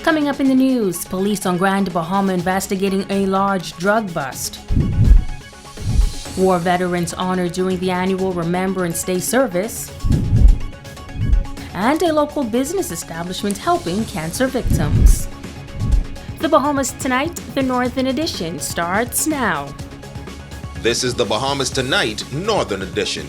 Coming up in the news, police on Grand Bahama investigating a large drug bust. War veterans honored during the annual Remembrance Day Service. And a local business establishment helping cancer victims. The Bahamas Tonight, the Northern Edition, starts now. This is the Bahamas Tonight, Northern Edition.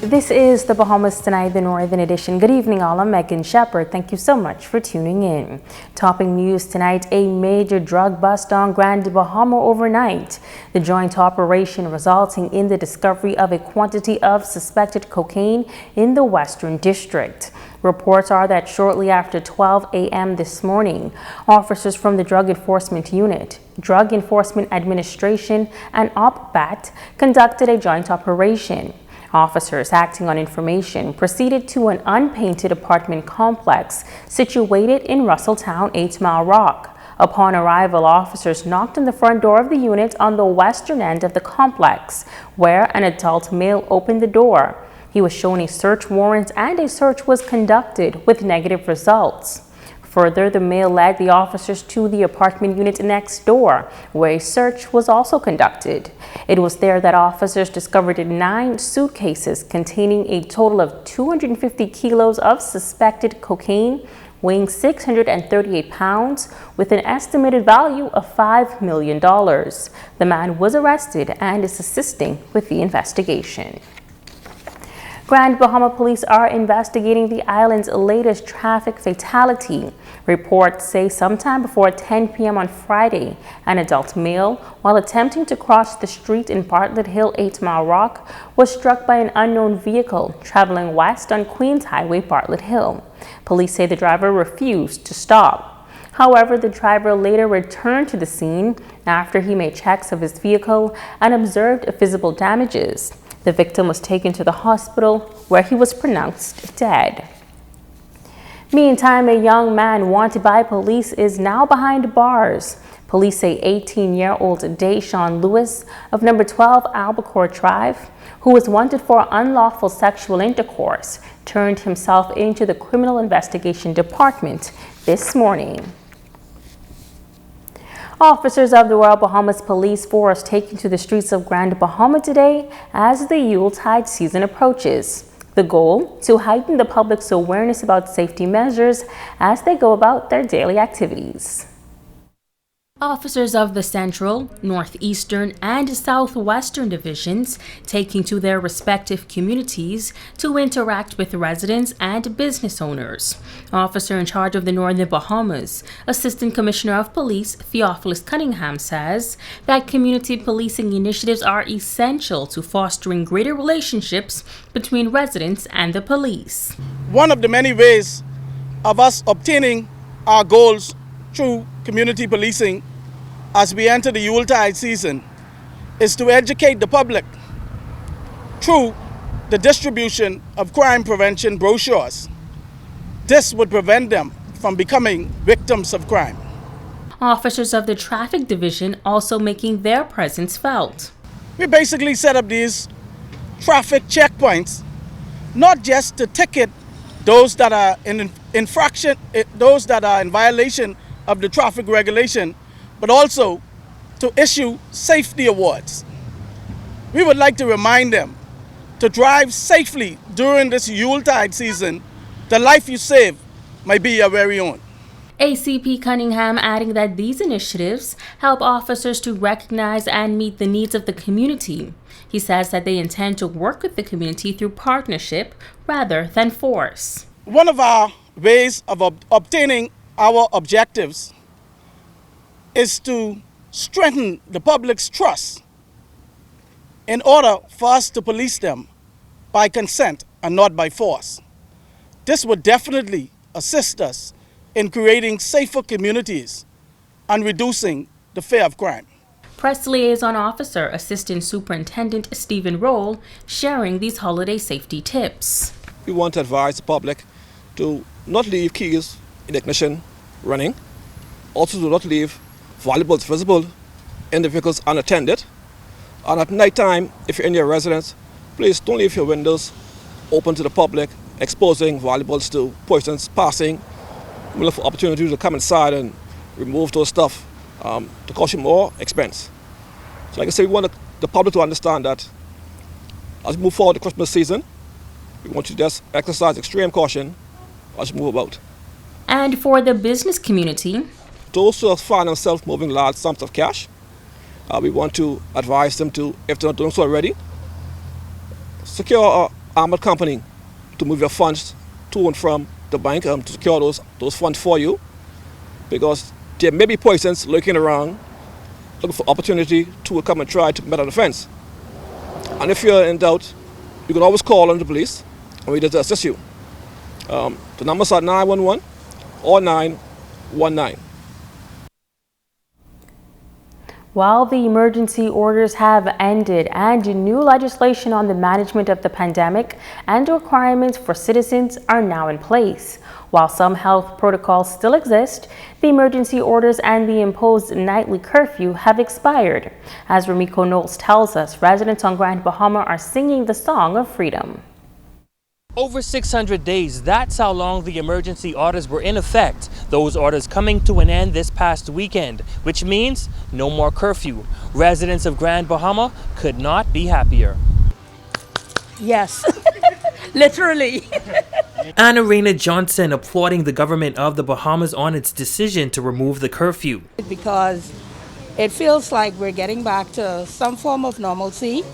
This is the Bahamas Tonight, the Northern Edition. Good evening, all. I'm Megan Shepard. Thank you so much for tuning in. Topping news tonight, a major drug bust on Grand Bahama overnight. The joint operation resulting in the discovery of a quantity of suspected cocaine in the Western District. Reports are that shortly after 12 a.m. this morning, officers from the Drug Enforcement Unit, Drug Enforcement Administration, and OPBAT conducted a joint operation. Officers acting on information proceeded to an unpainted apartment complex situated in Russelltown, 8 Mile Rock. Upon arrival, officers knocked on the front door of the unit on the western end of the complex, where an adult male opened the door. He was shown a search warrant and a search was conducted with negative results. Further, the male led the officers to the apartment unit next door, where a search was also conducted. It was there that officers discovered 9 suitcases containing a total of 250 kilos of suspected cocaine, weighing 638 pounds, with an estimated value of $5 million. The man was arrested and is assisting with the investigation. Grand Bahama police are investigating the island's latest traffic fatality. Reports say sometime before 10 p.m. on Friday, an adult male, while attempting to cross the street in Bartlett Hill, 8 Mile Rock, was struck by an unknown vehicle traveling west on Queens Highway, Bartlett Hill. Police say the driver refused to stop. However, the driver later returned to the scene after he made checks of his vehicle and observed visible damages. The victim was taken to the hospital, where he was pronounced dead. Meantime, a young man wanted by police is now behind bars. Police say 18-year-old Deshaun Lewis of number 12 Albacore Drive, who was wanted for unlawful sexual intercourse, turned himself into the Criminal Investigation Department this morning. Officers of the Royal Bahamas Police Force taking to the streets of Grand Bahama today as the Yuletide season approaches. The goal, to heighten the public's awareness about safety measures as they go about their daily activities. Officers of the Central, Northeastern, and Southwestern divisions taking to their respective communities to interact with residents and business owners. Officer in charge of the Northern Bahamas, Assistant Commissioner of Police Theophilus Cunningham, says that community policing initiatives are essential to fostering greater relationships between residents and the police. One of the many ways of us obtaining our goals through community policing as we enter the Yuletide season is to educate the public through the distribution of crime prevention brochures. This would prevent them from becoming victims of crime. Officers of the Traffic Division also making their presence felt. We basically set up these traffic checkpoints, not just to ticket those that are in infraction, those that are in violation of the traffic regulation, but also to issue safety awards. We would like to remind them to drive safely during this Yuletide season. The life you save might be your very own. ACP Cunningham adding that these initiatives help officers to recognize and meet the needs of the community. He says that they intend to work with the community through partnership rather than force. One of our ways of obtaining our objectives is to strengthen the public's trust in order for us to police them by consent and not by force. This would definitely assist us in creating safer communities and reducing the fear of crime. Press Liaison Officer Assistant Superintendent Stephen Roll sharing these holiday safety tips. We want to advise the public to not leave keys in the ignition running, also to not leave valuables visible in the vehicles unattended, and at night time, if you're in your residence, please don't leave your windows open to the public, exposing valuables to persons passing. We look for opportunities to come inside and remove those stuff to cost you more expense. So like I said, we want the public to understand that as we move forward the Christmas season, we want you to just exercise extreme caution as you move about. And for the business community, Those who find themselves moving large sums of cash, we want to advise them to, if they're not doing so already, secure an armored company to move your funds to and from the bank to secure those funds for you, because there may be persons looking around looking for opportunity to come and try to commit an offense. And if you're in doubt, you can always call on the police and we're there to assist you. The numbers are 911 or 919. While the emergency orders have ended and new legislation on the management of the pandemic and requirements for citizens are now in place. While some health protocols still exist, the emergency orders and the imposed nightly curfew have expired. As Remiko Knowles tells us, residents on Grand Bahama are singing the song of freedom. Over 600 days, that's how long the emergency orders were in effect. Those orders coming to an end this past weekend, which means no more curfew. Residents of Grand Bahama could not be happier. Yes, literally. Anna Rena Johnson applauding the government of the Bahamas on its decision to remove the curfew. Because it feels like we're getting back to some form of normalcy.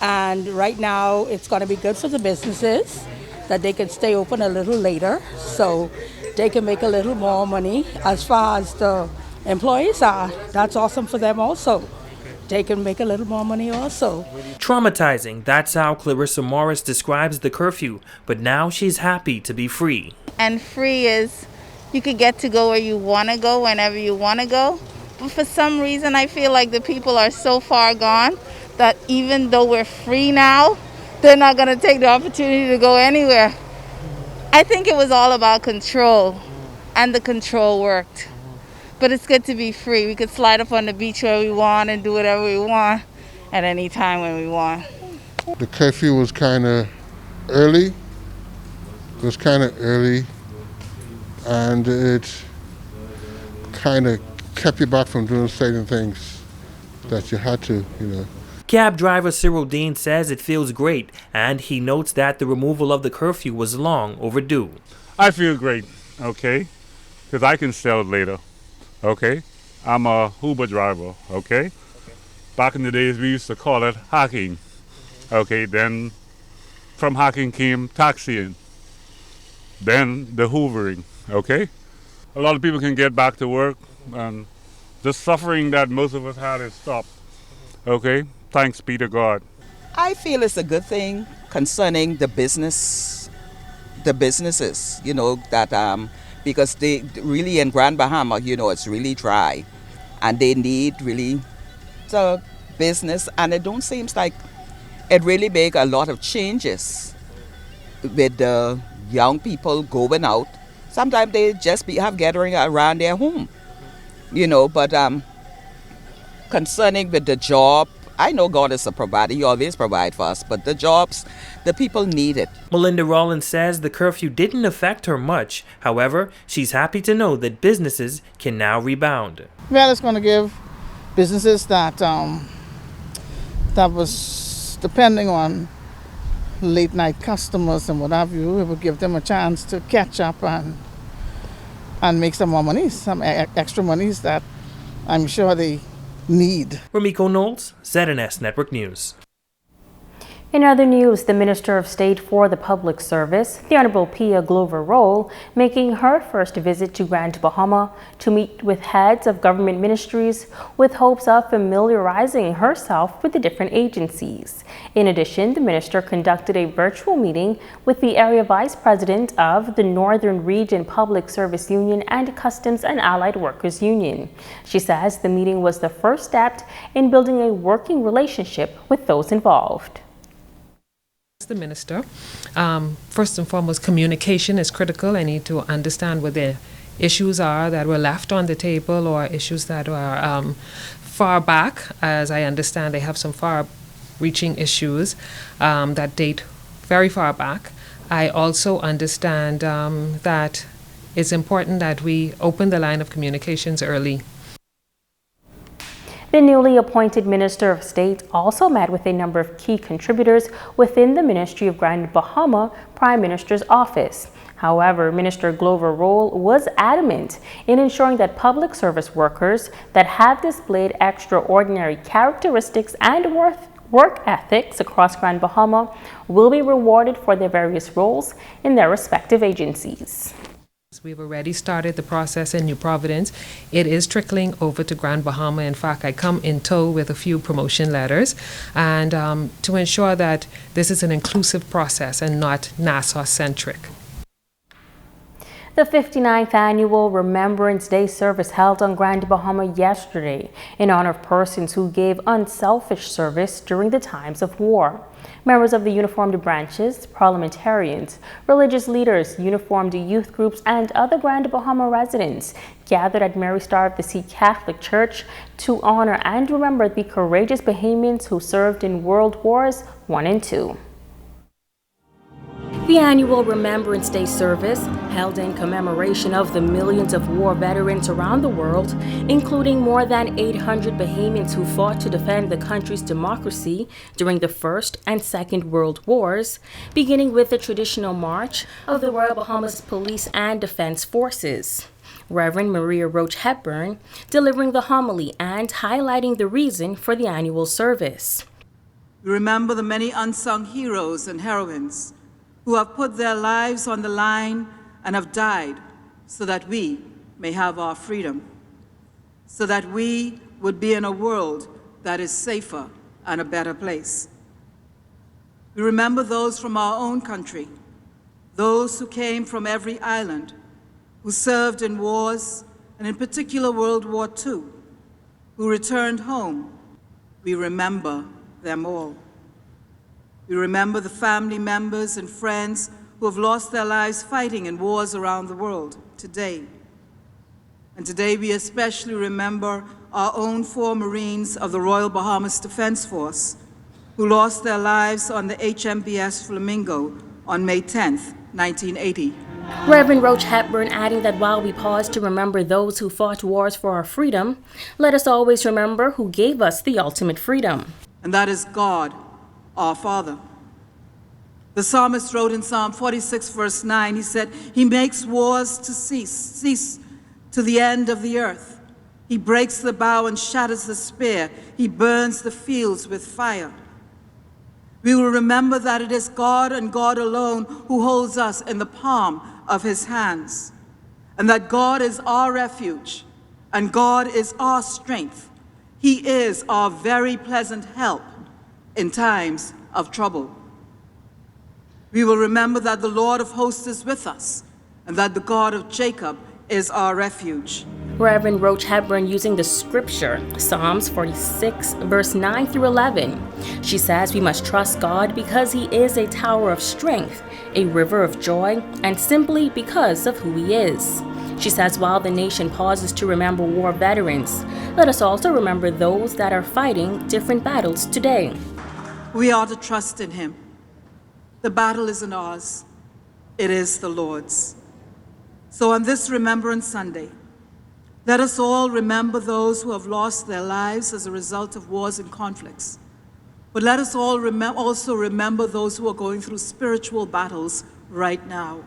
And right now, it's going to be good for the businesses that they can stay open a little later so they can make a little more money. As far as the employees are, that's awesome for them also. They can make a little more money also. Traumatizing, that's how Clarissa Morris describes the curfew, but now she's happy to be free. And free is you could get to go where you want to go whenever you want to go. But for some reason, I feel like the people are so far gone that even though we're free now, they're not going to take the opportunity to go anywhere. I think it was all about control, and the control worked. But it's good to be free. We could slide up on the beach where we want and do whatever we want at any time when we want. The curfew was kind of early. It was kind of early, and it kind of kept you back from doing certain things that you had to, Cab driver Cyril Dean says it feels great, and he notes that the removal of the curfew was long overdue. I feel great, okay, because I can sell later, okay. I'm a Uber driver, okay. Back in the days, we used to call it hacking, okay. Then from hacking came taxiing, then the hoovering, okay. A lot of people can get back to work, and the suffering that most of us had is stopped, okay. Thanks be to God. I feel it's a good thing concerning the businesses, that because they really in Grand Bahama, it's really dry, and they need really the business, and it don't seem like it really make a lot of changes with the young people going out. Sometimes they just have gathering around their home, but concerning with the job, I know God is a provider. He always provides for us. But the jobs, the people need it. Melinda Rollins says the curfew didn't affect her much. However, she's happy to know that businesses can now rebound. Well, it's going to give businesses that was depending on late night customers and what have you, it will give them a chance to catch up and make some more money, some extra monies that I'm sure they need. Remiko Knowles, ZNS Network News. In other news, the Minister of State for the Public Service, the Honorable Pia Glover Roll, making her first visit to Grand Bahama to meet with heads of government ministries with hopes of familiarizing herself with the different agencies. In addition, the minister conducted a virtual meeting with the Area Vice President of the Northern Region Public Service Union and Customs and Allied Workers Union. She says the meeting was the first step in building a working relationship with those involved. The minister, first and foremost, communication is critical. I need to understand what the issues are that were left on the table or issues that are far back. As I understand, they have some far-reaching issues that date very far back. I also understand that it's important that we open the line of communications early. The newly appointed Minister of State also met with a number of key contributors within the Ministry of Grand Bahama Prime Minister's office. However, Minister Glover Roll was adamant in ensuring that public service workers that have displayed extraordinary characteristics and work ethics across Grand Bahama will be rewarded for their various roles in their respective agencies. We've already started the process in New Providence. It is trickling over to Grand Bahama. In fact, I come in tow with a few promotion letters, and to ensure that this is an inclusive process and not Nassau-centric. The 59th annual Remembrance Day Service held on Grand Bahama yesterday in honor of persons who gave unselfish service during the times of war. Members of the uniformed branches, parliamentarians, religious leaders, uniformed youth groups, and other Grand Bahama residents gathered at Mary Star of the Sea Catholic Church to honor and remember the courageous Bahamians who served in World Wars I and II. The annual Remembrance Day service, held in commemoration of the millions of war veterans around the world, including more than 800 Bahamians who fought to defend the country's democracy during the First and Second World Wars, beginning with the traditional march of the Royal Bahamas Police and Defense Forces. Reverend Maria Roach Hepburn delivering the homily and highlighting the reason for the annual service. We remember the many unsung heroes and heroines who have put their lives on the line and have died so that we may have our freedom, so that we would be in a world that is safer and a better place. We remember those from our own country, those who came from every island, who served in wars, and in particular World War II, who returned home. We remember them all. We remember the family members and friends who have lost their lives fighting in wars around the world today. And today we especially remember our own 4 Marines of the Royal Bahamas Defense Force who lost their lives on the HMBS Flamingo on May 10th, 1980. Reverend Roach Hepburn adding that while we pause to remember those who fought wars for our freedom, let us always remember who gave us the ultimate freedom. And that is God, our Father. The psalmist wrote in Psalm 46, verse 9, he said, He makes wars to cease to the end of the earth. He breaks the bow and shatters the spear. He burns the fields with fire. We will remember that it is God and God alone who holds us in the palm of his hands, and that God is our refuge and God is our strength. He is our very pleasant help in times of trouble. We will remember that the Lord of hosts is with us and that the God of Jacob is our refuge. Reverend Roach Hepburn using the scripture, Psalms 46, verse 9 through 11. She says we must trust God because he is a tower of strength, a river of joy, and simply because of who he is. She says while the nation pauses to remember war veterans, let us also remember those that are fighting different battles today. We are to trust in him. The battle isn't ours, it is the Lord's. So on this Remembrance Sunday, let us all remember those who have lost their lives as a result of wars and conflicts. But let us all also remember those who are going through spiritual battles right now.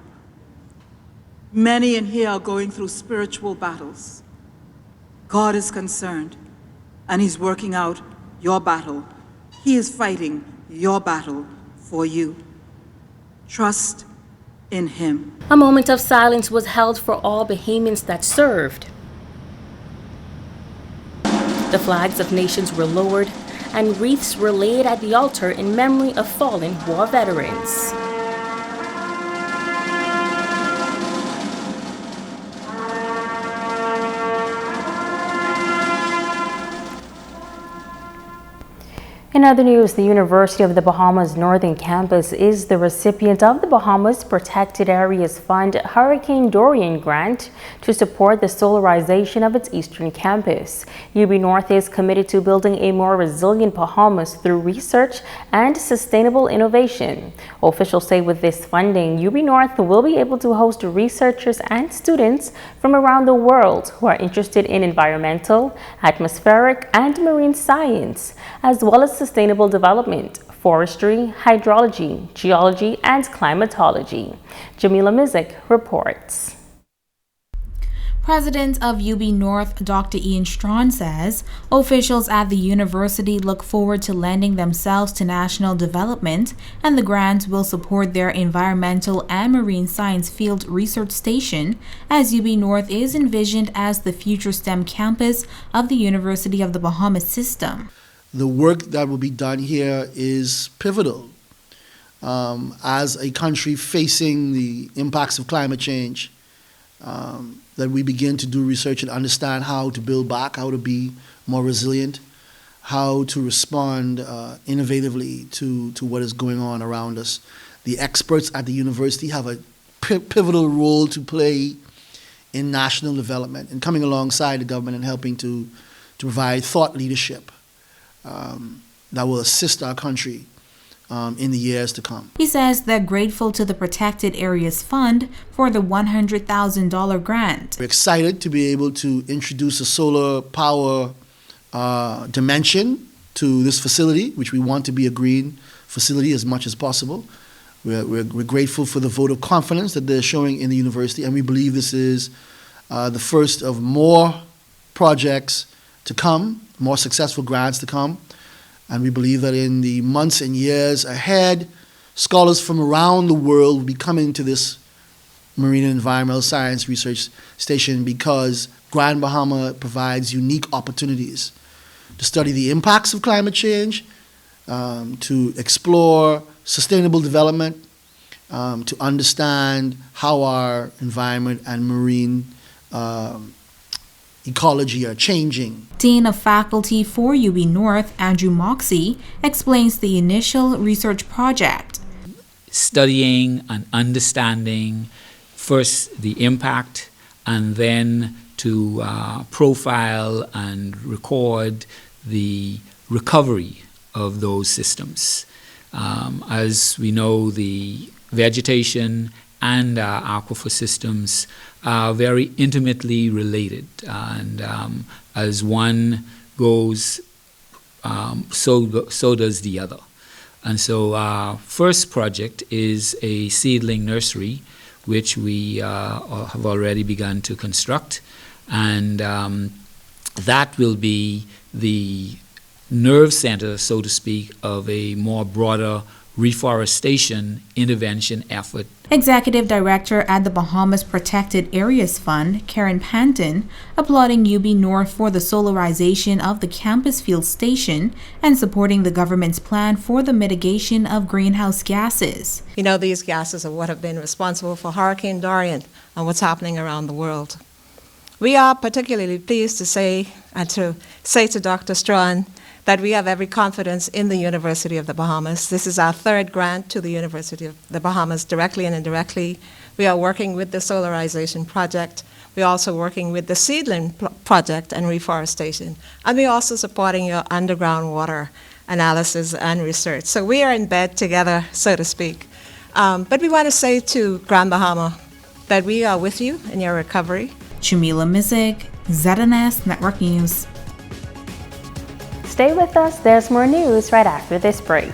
Many in here are going through spiritual battles. God is concerned, and he's working out your battle. He is fighting your battle for you. Trust in him. A moment of silence was held for all Bahamians that served. The flags of nations were lowered and wreaths were laid at the altar in memory of fallen war veterans. In other news, the University of the Bahamas Northern Campus is the recipient of the Bahamas Protected Areas Fund Hurricane Dorian grant to support the solarization of its eastern campus. UB North is committed to building a more resilient Bahamas through research and sustainable innovation. Officials say with this funding, UB North will be able to host researchers and students from around the world who are interested in environmental, atmospheric, and marine science, as well as sustainable development, forestry, hydrology, geology, and climatology. Jamila Mizik reports. President of UB North, Dr. Ian Strawn, says officials at the university look forward to lending themselves to national development, and the grant will support their environmental and marine science field research station, as UB North is envisioned as the future STEM campus of the University of the Bahamas system. The work that will be done here is pivotal as a country facing the impacts of climate change, that we begin to do research and understand how to build back, how to be more resilient, how to respond innovatively to what is going on around us. The experts at the university have a pivotal role to play in national development and coming alongside the government and helping to provide thought leadership that will assist our country in the years to come. He says they're grateful to the Protected Areas Fund for the $100,000 grant. We're excited to be able to introduce a solar power dimension to this facility, which we want to be a green facility as much as possible. We're grateful for the vote of confidence that they're showing in the university, and we believe this is the first of more projects to come, more successful grants to come. And we believe that in the months and years ahead, scholars from around the world will be coming to this marine and environmental science research station because Grand Bahama provides unique opportunities to study the impacts of climate change, to explore sustainable development, to understand how our environment and marine ecology are changing. Dean of Faculty for UB North, Andrew Moxie, explains the initial research project. Studying and understanding first the impact and then to profile and record the recovery of those systems. As we know, the vegetation and aquifer systems are very intimately related, and as one goes, so does the other. And so our first project is a seedling nursery, which we have already begun to construct, and that will be the nerve center, so to speak, of a more broader reforestation intervention effort. Executive Director at the Bahamas Protected Areas Fund, Karen Panton, applauding UB North for the solarization of the campus field station and supporting the government's plan for the mitigation of greenhouse gases. You know, these gases are what have been responsible for Hurricane Dorian and what's happening around the world. We are particularly pleased to say to Dr. Strawn that we have every confidence in the University of the Bahamas. This is our third grant to the University of the Bahamas, directly and indirectly. We are working with the solarization project. We're also working with the seedling project and reforestation. And we're also supporting your underground water analysis and research. So we are in bed together, so to speak. But we want to say to Grand Bahama that we are with you in your recovery. Jamila Mizik, ZNS Network News. Stay with us, there's more news right after this break.